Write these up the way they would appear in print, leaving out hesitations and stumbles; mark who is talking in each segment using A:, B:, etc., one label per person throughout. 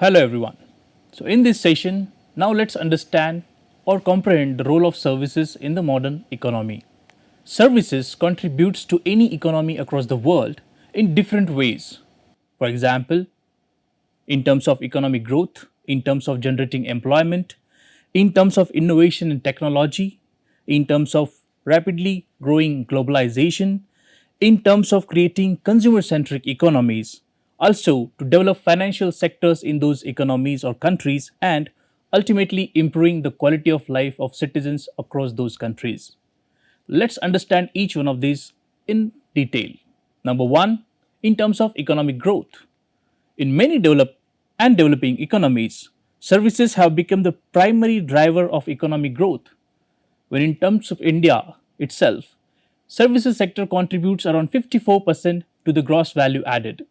A: Hello everyone. So in this session, now let's understand or comprehend the role of services in the modern economy. Services contributes to any economy across the world in different ways. For example, in terms of economic growth, in terms of generating employment, in terms of innovation and technology, in terms of rapidly growing globalization, in terms of creating consumer centric economies, also to develop financial sectors in those economies or countries, and ultimately improving the quality of life of citizens across those countries. Let's understand each one of these in detail. Number one, in terms of economic growth. In many developed and developing economies, services have become the primary driver of economic growth. When in terms of India itself, services sector contributes around 54% to the gross value added.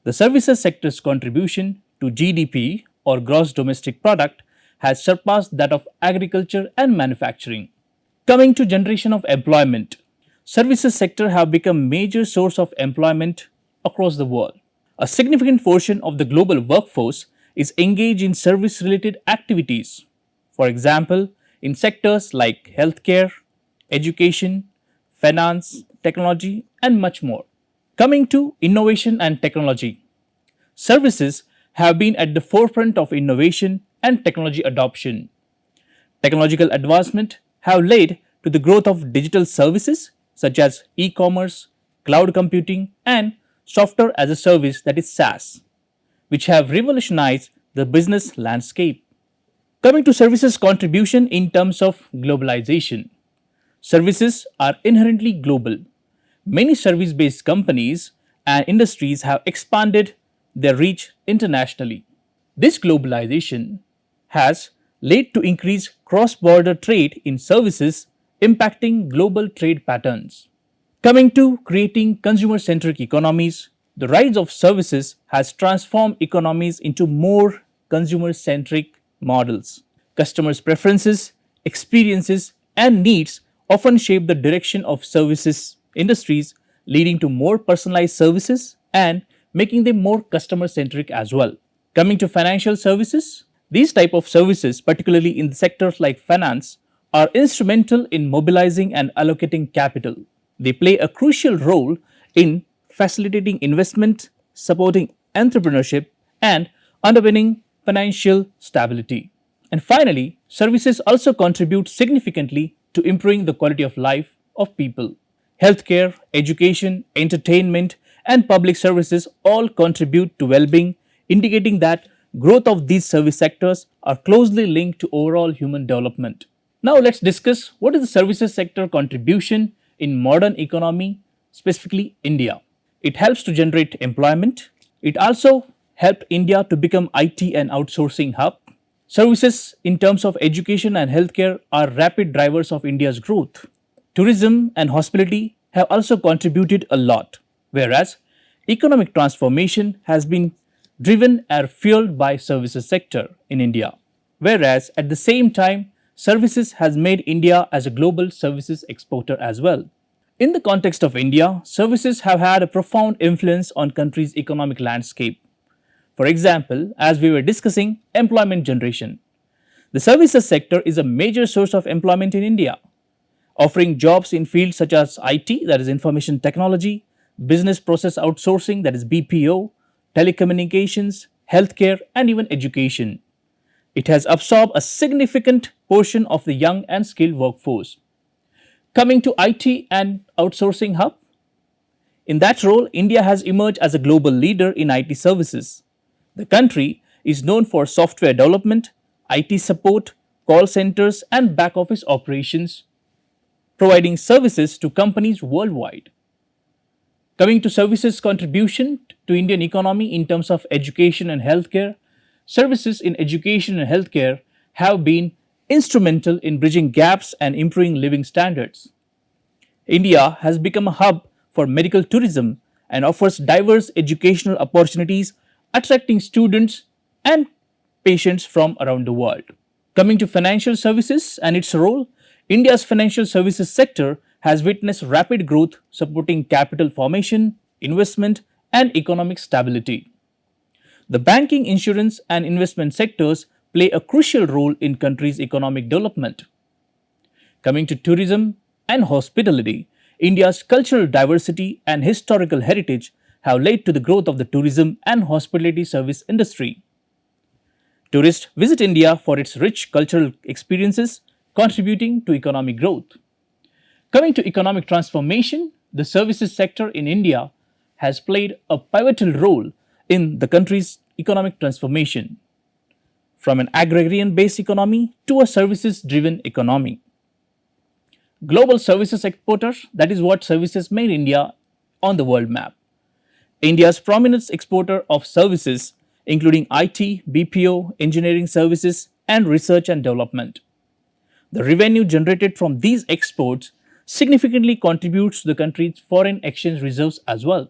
A: The services sector's contribution to GDP or gross domestic product has surpassed that of agriculture and manufacturing. Coming to generation of employment, services sector have become major source of employment across the world. A significant portion of the global workforce is engaged in service related activities. For example, in sectors like healthcare, education, finance, technology, and much more. Coming to innovation and technology, services have been at the forefront of innovation and technology adoption. Technological advancement have led to the growth of digital services such as e-commerce, cloud computing, and software as a service, that is SaaS, which have revolutionized the business landscape. Coming to services contribution in terms of globalization, services are inherently global. Many service based companies and industries have expanded their reach internationally. This globalization has led to increased cross border trade in services, impacting global trade patterns. Coming to creating consumer centric economies, the rise of services has transformed economies into more consumer centric models. Customers' preferences, experiences, and needs often shape the direction of services industries, leading to more personalized services and making them more customer centric as well. Coming to financial services, these type of services, particularly in the sectors like finance, are instrumental in mobilizing and allocating capital. They play a crucial role in facilitating investment, supporting entrepreneurship, and underpinning financial stability. And finally, services also contribute significantly to improving the quality of life of people. Healthcare, education, entertainment, and public services all contribute to well being, indicating that growth of these service sectors are closely linked to overall human development. Now let's discuss what is the services sector contribution in modern economy, specifically India. It helps to generate employment. It also helped India to become IT and outsourcing hub. Services in terms of education and healthcare are rapid drivers of India's growth. Tourism and hospitality have also contributed a lot, whereas economic transformation has been driven or fueled by services sector in India. Whereas at the same time, services has made India as a global services exporter as well. In the context of India, services have had a profound influence on country's economic landscape. For example, as we were discussing employment generation, the services sector is a major source of employment in India, offering jobs in fields such as IT, that is information technology, business process outsourcing, that is BPO, telecommunications, healthcare, and even education. It has absorbed a significant portion of the young and skilled workforce. Coming to IT and outsourcing hub, in that role, India has emerged as a global leader in IT services. The country is known for software development, IT support, call centers, and back office operations, providing services to companies worldwide. Coming to services contribution to Indian economy in terms of education and healthcare, services in education and healthcare have been instrumental in bridging gaps and improving living standards. India has become a hub for medical tourism and offers diverse educational opportunities, attracting students and patients from around the world. Coming to financial services and its role, India's financial services sector has witnessed rapid growth, supporting capital formation, investment, and economic stability. The banking, insurance, and investment sectors play a crucial role in countries' economic development. Coming to tourism and hospitality, India's cultural diversity and historical heritage have led to the growth of the tourism and hospitality service industry. Tourists visit India for its rich cultural experiences, contributing to economic growth. Coming to economic transformation, the services sector in India has played a pivotal role in the country's economic transformation, from an agrarian based economy to a services driven economy. Global services exporter, that is what services made India on the world map. India's prominent exporter of services, including IT, BPO, engineering services, and research and development. The revenue generated from these exports significantly contributes to the country's foreign exchange reserves as well.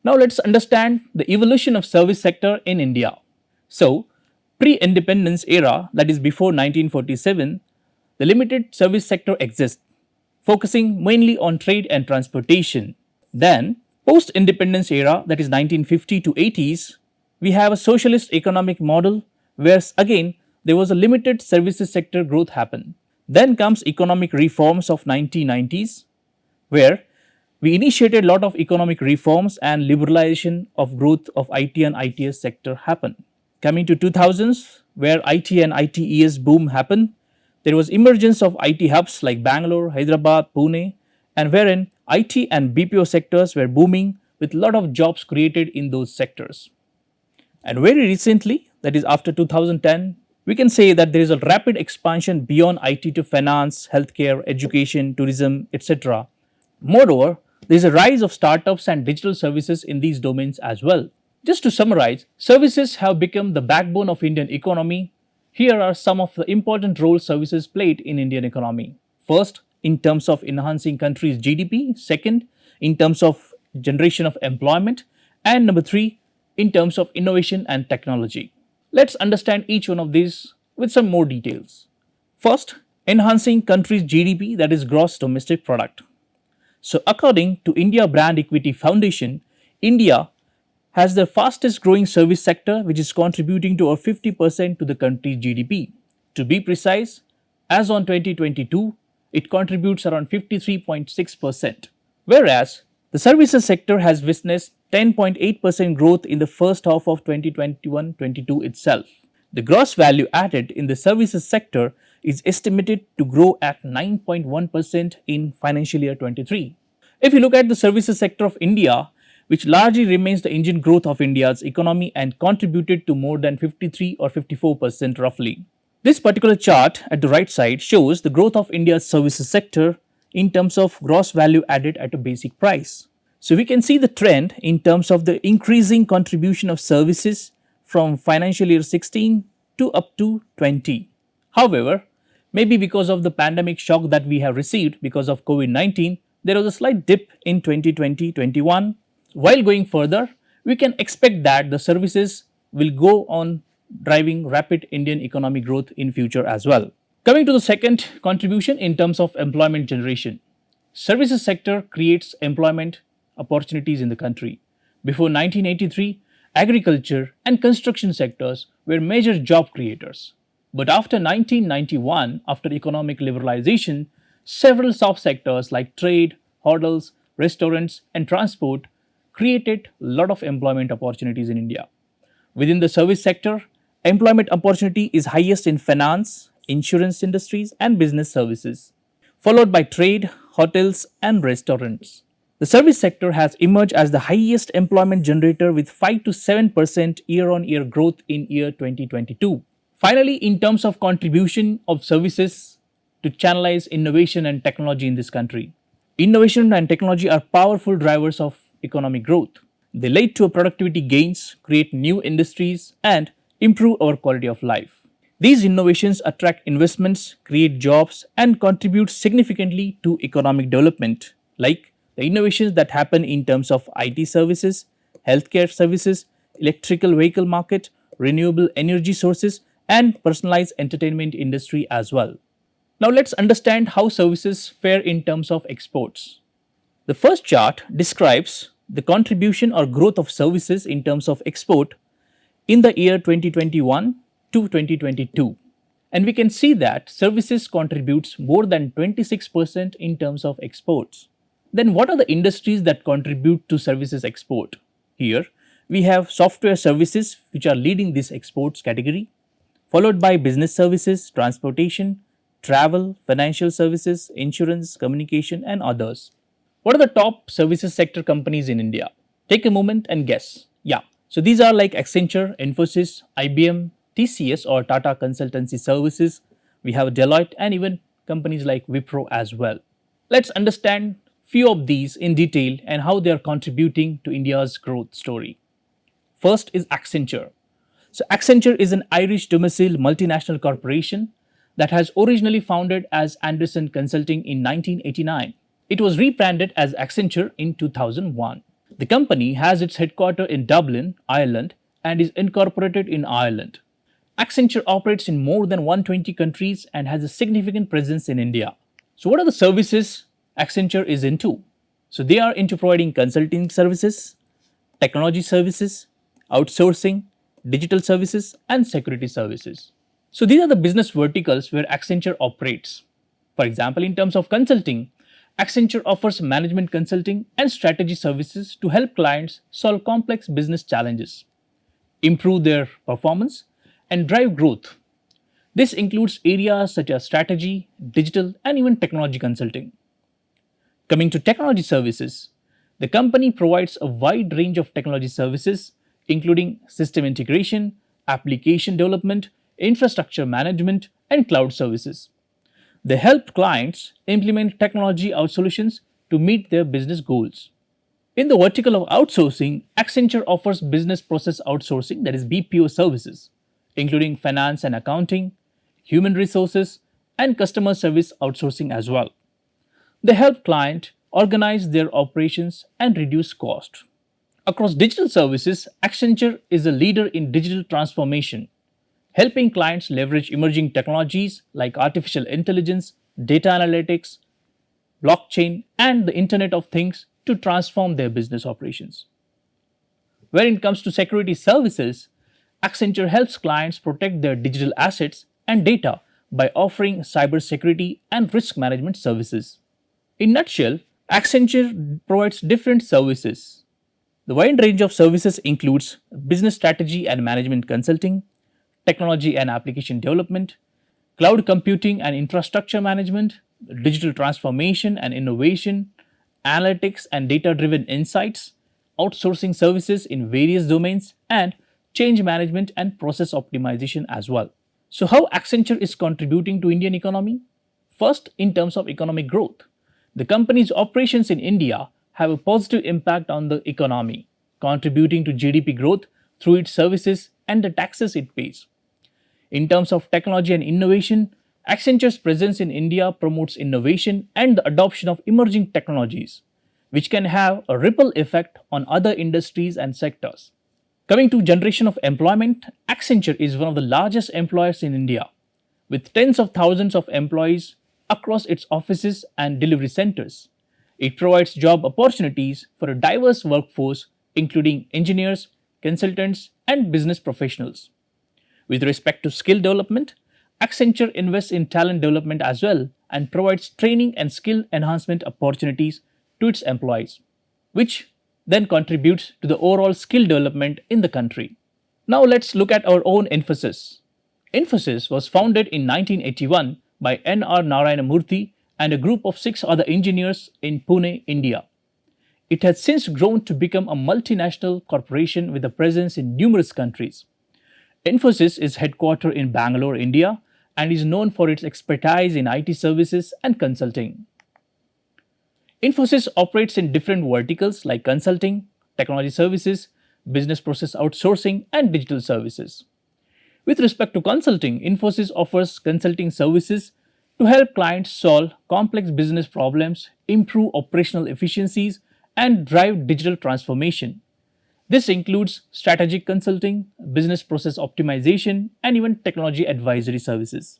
A: Now let's understand the evolution of service sector in India. So, pre-independence era, that is before 1947, the limited service sector exists, focusing mainly on trade and transportation. Then, post-independence era, that is 1950 to 80s, we have a socialist economic model where again there was a limited services sector growth happen. Then comes economic reforms of 1990s, where we initiated a lot of economic reforms and liberalization of growth of IT and ITS sector happened. Coming to 2000s, where IT and ITES boom happened, there was emergence of IT hubs like Bangalore, Hyderabad, Pune, and wherein IT and BPO sectors were booming with a lot of jobs created in those sectors. And very recently, that is after 2010, we can say that there is a rapid expansion beyond IT to finance, healthcare, education, tourism, etc. Moreover, there is a rise of startups and digital services in these domains as well. Just to summarize, services have become the backbone of Indian economy. Here are some of the important roles services played in Indian economy. First, in terms of enhancing country's GDP. Second, in terms of generation of employment. And number three, in terms of innovation and technology. Let's understand each one of these with some more details. First, enhancing country's GDP, that is gross domestic product. So according to India Brand Equity Foundation, India has the fastest growing service sector which is contributing to over 50% to the country's GDP. To be precise, as on 2022, it contributes around 53.6%. Whereas the services sector has witnessed 10.8% growth in the first half of 2021-22 itself. The gross value added in the services sector is estimated to grow at 9.1% in financial year 23. If you look at the services sector of India, which largely remains the engine growth of India's economy and contributed to more than 53 or 54% roughly. This particular chart at the right side shows the growth of India's services sector in terms of gross value added at a basic price. So we can see the trend in terms of the increasing contribution of services from financial year 16 to up to 20. However, maybe because of the pandemic shock that we have received because of COVID-19, there was a slight dip in 2020-21. While going further, we can expect that the services will go on driving rapid Indian economic growth in future as well. Coming to the second contribution in terms of employment generation. Services sector creates employment opportunities in the country. Before 1983, agriculture and construction sectors were major job creators. But after 1991, after economic liberalization, several subsectors like trade, hotels, restaurants, and transport created a lot of employment opportunities in India. Within the service sector, employment opportunity is highest in finance, insurance industries, and business services, followed by trade, hotels, and restaurants. The service sector has emerged as the highest employment generator with 5 to 7% year-on-year growth in year 2022. Finally, in terms of contribution of services to channelize innovation and technology in this country. Innovation and technology are powerful drivers of economic growth. They lead to productivity gains, create new industries, and improve our quality of life. These innovations attract investments, create jobs, and contribute significantly to economic development, like the innovations that happen in terms of IT services, healthcare services, electrical vehicle market, renewable energy sources, and personalized entertainment industry as well. Now let's understand how services fare in terms of exports. The first chart describes the contribution or growth of services in terms of export in the year 2021 to 2022. And we can see that services contributes more than 26% in terms of exports. Then what are the industries that contribute to services export? Here we have software services which are leading this exports category, followed by business services, transportation, travel, financial services, insurance, communication and others. What are the top services sector companies in India? Take a moment and guess. Yeah. So these are like Accenture, Infosys, IBM, TCS or Tata Consultancy Services. We have Deloitte and even companies like Wipro as well. Let's understand few of these in detail and how they are contributing to India's growth story. First is Accenture. So Accenture is an Irish domiciled multinational corporation that has originally founded as Anderson Consulting in 1989. It was rebranded as Accenture in 2001. The company has its headquarters in Dublin, Ireland, and is incorporated in Ireland. Accenture operates in more than 120 countries and has a significant presence in India. So, what are the services Accenture is into? So, they are into providing consulting services, technology services, outsourcing, digital services, and security services. So, these are the business verticals where Accenture operates. For example, in terms of consulting, Accenture offers management consulting and strategy services to help clients solve complex business challenges, improve their performance, and drive growth. This includes areas such as strategy, digital, and even technology consulting. Coming to technology services, the company provides a wide range of technology services, including system integration, application development, infrastructure management, and cloud services. They help clients implement technology out solutions to meet their business goals. In the vertical of outsourcing, Accenture offers business process outsourcing, that is BPO services, including finance and accounting, human resources, and customer service outsourcing as well. They help clients organize their operations and reduce cost. Across digital services, Accenture is a leader in digital transformation, helping clients leverage emerging technologies like artificial intelligence, data analytics, blockchain, and the Internet of Things to transform their business operations. When it comes to security services, Accenture helps clients protect their digital assets and data by offering cybersecurity and risk management services. In nutshell, Accenture provides different services. The wide range of services includes business strategy and management consulting, technology and application development, cloud computing and infrastructure management, digital transformation and innovation, analytics and data driven insights, outsourcing services in various domains, and change management and process optimization as well. So, how Accenture is contributing to Indian economy? First, in terms of economic growth, the company's operations in India have a positive impact on the economy, contributing to GDP growth through its services and the taxes it pays. In terms of technology and innovation, Accenture's presence in India promotes innovation and the adoption of emerging technologies, which can have a ripple effect on other industries and sectors. Coming to generation of employment, Accenture is one of the largest employers in India, with tens of thousands of employees across its offices and delivery centers. It provides job opportunities for a diverse workforce, including engineers, consultants, and business professionals. With respect to skill development, Accenture invests in talent development as well and provides training and skill enhancement opportunities to its employees, which then contributes to the overall skill development in the country. Now let's look at our own Infosys. Infosys was founded in 1981 by N.R. Narayana Murthy and a group of 6 other engineers in Pune, India. It has since grown to become a multinational corporation with a presence in numerous countries. Infosys is headquartered in Bangalore, India, and is known for its expertise in IT services and consulting. Infosys operates in different verticals like consulting, technology services, business process outsourcing, and digital services. With respect to consulting, Infosys offers consulting services to help clients solve complex business problems, improve operational efficiencies, and drive digital transformation. This includes strategic consulting, business process optimization, and even technology advisory services.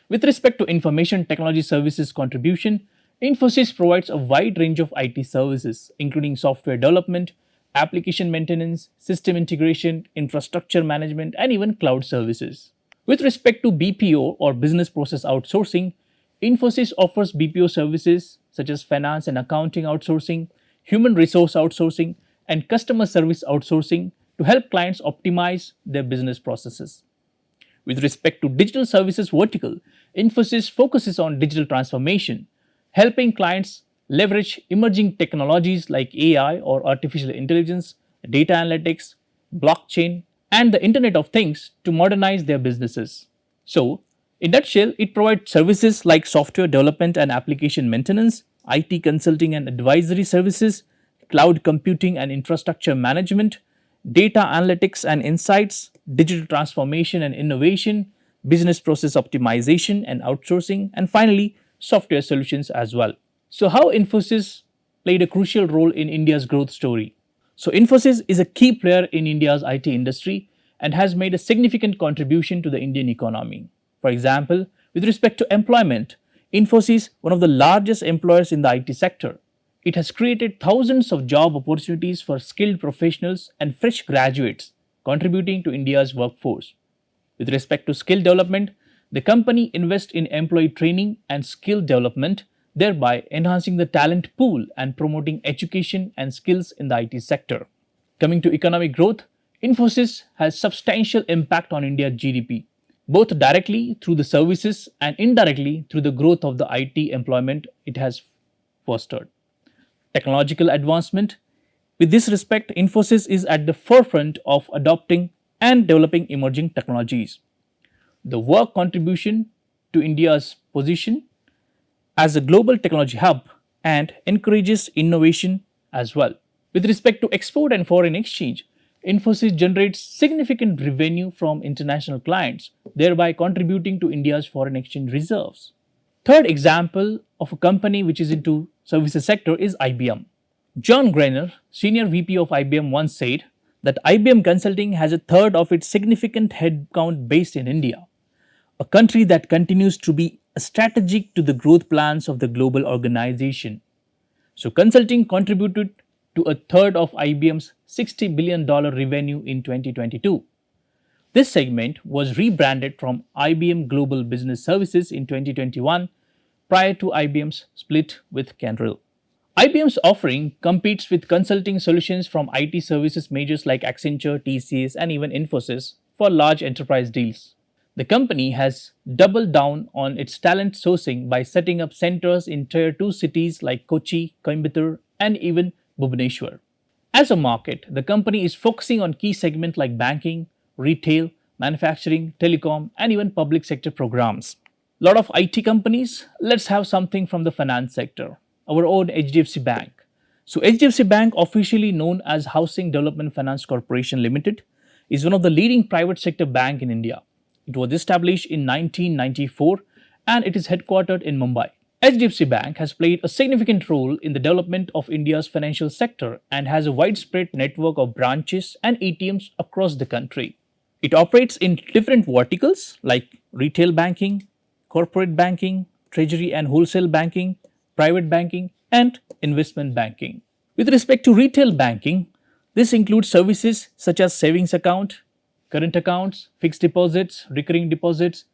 A: With respect to information technology services contribution, Infosys provides a wide range of IT services, including software development, application maintenance, system integration, infrastructure management, and even cloud services. With respect to BPO or business process outsourcing, Infosys offers BPO services such as finance and accounting outsourcing, human resource outsourcing, and customer service outsourcing to help clients optimize their business processes. With respect to digital services vertical, Infosys focuses on digital transformation, helping clients leverage emerging technologies like AI or artificial intelligence, data analytics, blockchain, and the Internet of Things to modernize their businesses. So, in nutshell, it provides services like software development and application maintenance, IT consulting and advisory services, cloud computing and infrastructure management, data analytics and insights, digital transformation and innovation, business process optimization and outsourcing, and finally, software solutions as well. So, how Infosys played a crucial role in India's growth story? So, Infosys is a key player in India's IT industry and has made a significant contribution to the Indian economy. For example, with respect to employment, Infosys, one of the largest employers in the IT sector, it has created thousands of job opportunities for skilled professionals and fresh graduates, contributing to India's workforce. With respect to skill development, the company invests in employee training and skill development, thereby enhancing the talent pool and promoting education and skills in the IT sector. Coming to economic growth, Infosys has substantial impact on India's GDP, both directly through the services and indirectly through the growth of the IT employment it has fostered. Technological advancement. With this respect, Infosys is at the forefront of adopting and developing emerging technologies. The work contribution to India's position as a global technology hub and encourages innovation as well. With respect to export and foreign exchange, Infosys generates significant revenue from international clients, thereby contributing to India's foreign exchange reserves. Third example of a company which is into services sector is IBM. John Greiner, senior VP of IBM, once said that IBM Consulting has a third of its significant headcount based in India, a country that continues to be strategic to the growth plans of the global organization. So, consulting contributed to a third of IBM's $60 billion revenue in 2022. This segment was rebranded from IBM Global Business Services in 2021 prior to IBM's split with Kyndryl. IBM's offering competes with consulting solutions from IT services majors like Accenture, TCS, and even Infosys for large enterprise deals. The company has doubled down on its talent sourcing by setting up centers in Tier 2 cities like Kochi, Coimbatore, and even Bhubaneswar. As a market, the company is focusing on key segments like banking, retail, manufacturing, telecom, and even public sector programs. Lot of IT companies, let's have something from the finance sector. Our own HDFC Bank. So HDFC Bank, officially known as Housing Development Finance Corporation Limited, is one of the leading private sector bank in India. It was established in 1994 and it is headquartered in Mumbai. HDFC Bank has played a significant role in the development of India's financial sector and has a widespread network of branches and ATMs across the country. It operates in different verticals like retail banking, corporate banking, treasury and wholesale banking, private banking, and investment banking. With respect to retail banking, this includes services such as savings account, current accounts, fixed deposits, recurring deposits,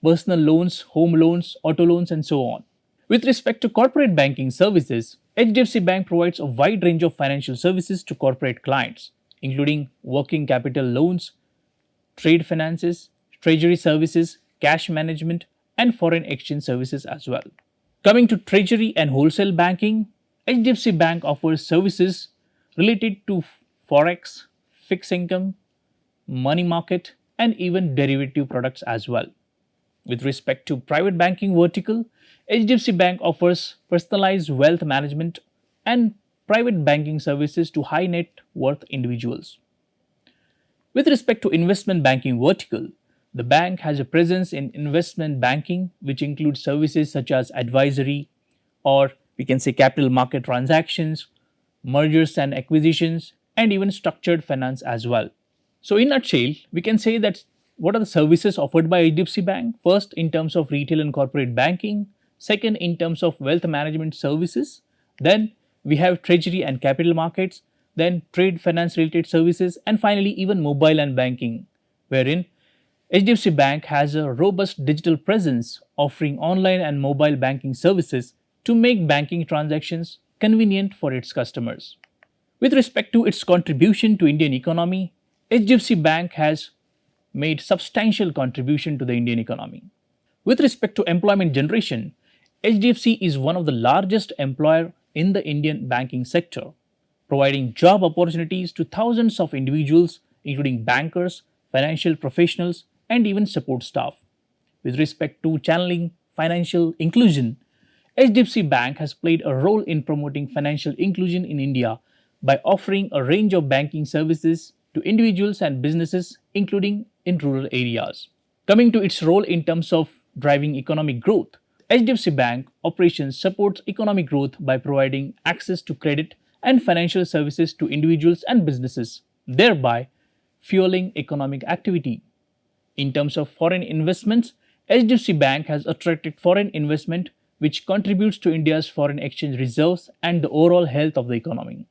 A: personal loans, home loans, auto loans, and so on. With respect to corporate banking services, HDFC Bank provides a wide range of financial services to corporate clients, including working capital loans, trade finances, treasury services, cash management, and foreign exchange services as well. Coming to treasury and wholesale banking, HDFC Bank offers services related to forex, fixed income, money market, and even derivative products as well. With respect to private banking vertical, HDFC Bank offers personalized wealth management and private banking services to high net worth individuals. With respect to investment banking vertical, the bank has a presence in investment banking, which includes services such as advisory, or we can say capital market transactions, mergers and acquisitions, and even structured finance as well. So, in a nutshell, we can say that what are the services offered by HDFC Bank? First, in terms of retail and corporate banking. Second, in terms of wealth management services. Then we have treasury and capital markets. then trade finance related services, and finally even mobile and banking, wherein HDFC Bank has a robust digital presence offering online and mobile banking services to make banking transactions convenient for its customers. With respect to its contribution to Indian economy, HDFC Bank has made substantial contribution to the Indian economy. With respect to employment generation, HDFC is one of the largest employer in the Indian banking sector, providing job opportunities to thousands of individuals including bankers, financial professionals and even support staff. With respect to channeling financial inclusion, HDFC Bank has played a role in promoting financial inclusion in India by offering a range of banking services to individuals and businesses, including in rural areas. Coming to its role in terms of driving economic growth, HDFC Bank operations supports economic growth by providing access to credit and financial services to individuals and businesses, thereby fueling economic activity. In terms of foreign investments, HDFC Bank has attracted foreign investment which contributes to India's foreign exchange reserves and the overall health of the economy.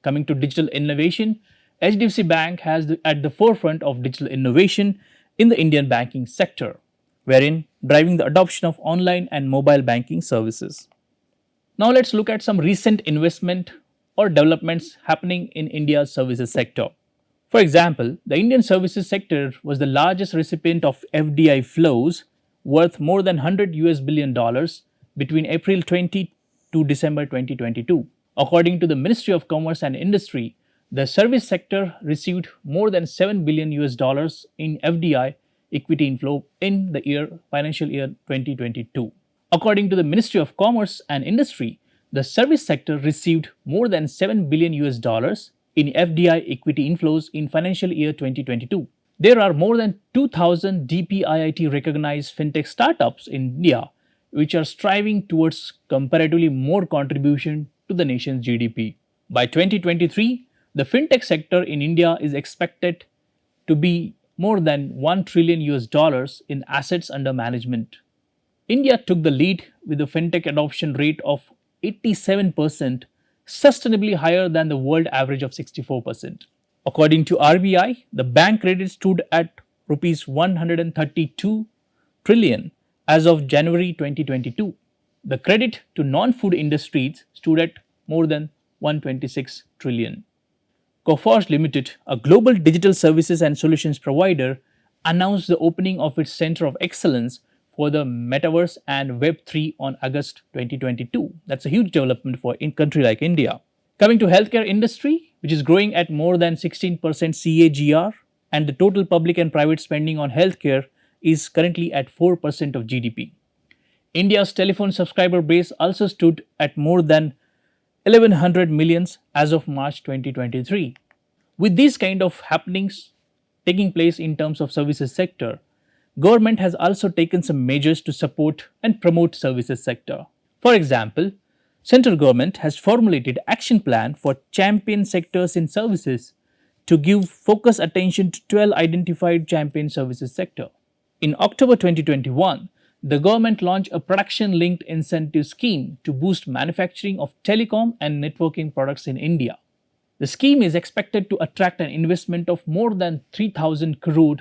A: Coming to digital innovation, HDFC Bank has at the forefront of digital innovation in the Indian banking sector, wherein driving the adoption of online and mobile banking services. Now let's look at some recent investment or developments happening in India's services sector. For example, the Indian services sector was the largest recipient of FDI flows worth more than 100 US billion dollars between April 20 to December 2022. According to the Ministry of Commerce and Industry, the service sector received more than 7 billion US dollars in FDI equity inflow in the financial year 2022. According to the Ministry of Commerce and Industry, the service sector received more than 7 billion US dollars in FDI equity inflows in financial year 2022. There are more than 2000 DPIIT recognized fintech startups in India which are striving towards comparatively more contribution to the nation's GDP. By 2023, the fintech sector in India is expected to be more than 1 trillion US dollars in assets under management. India took the lead with a fintech adoption rate of 87%, sustainably higher than the world average of 64%. According to RBI, the bank credit stood at rupees 132 trillion as of January 2022. The credit to non-food industries stood at more than 126 trillion. Coforge Limited, a global digital services and solutions provider, announced the opening of its Center of Excellence for the Metaverse and Web3 on August 2022. That's a huge development for a country like India. Coming to healthcare industry, which is growing at more than 16% CAGR, and the total public and private spending on healthcare is currently at 4% of GDP. India's telephone subscriber base also stood at more than 1100 millions as of March 2023. With these kind of happenings taking place in terms of services sector, government has also taken some measures to support and promote services sector. For example, central government has formulated action plan for champion sectors in services to give focus attention to 12 identified champion services sector. In October 2021, the government launched a production-linked incentive scheme to boost manufacturing of telecom and networking products in India. The scheme is expected to attract an investment of more than 3,000 crore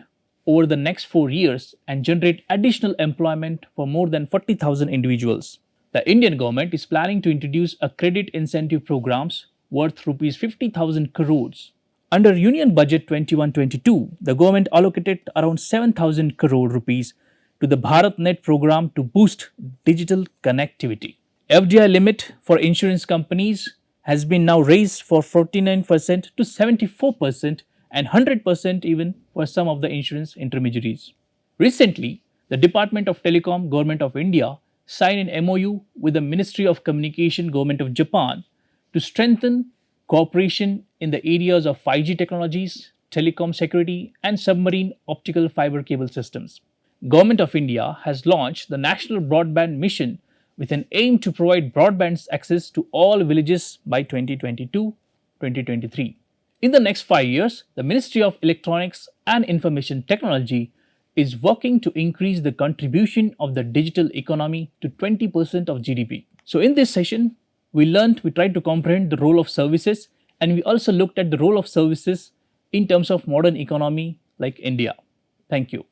A: over the next 4 years and generate additional employment for more than 40,000 individuals. The Indian government is planning to introduce a credit incentive programs worth rupees 50,000 crores. Under Union Budget 21-22, the government allocated around 7,000 crore rupees to the BharatNet program to boost digital connectivity. FDI limit for insurance companies has been now raised for 49% to 74% and 100% even for some of the insurance intermediaries. Recently, the Department of Telecom, Government of India signed an MOU with the Ministry of Communication, Government of Japan to strengthen cooperation in the areas of 5G technologies, telecom security and submarine optical fiber cable systems. Government of India has launched the National Broadband Mission with an aim to provide broadband access to all villages by 2022-2023. In the next 5 years, the Ministry of Electronics and Information Technology is working to increase the contribution of the digital economy to 20% of GDP. So in this session, we tried to comprehend the role of services And we also looked at the role of services in terms of modern economy like India. Thank you.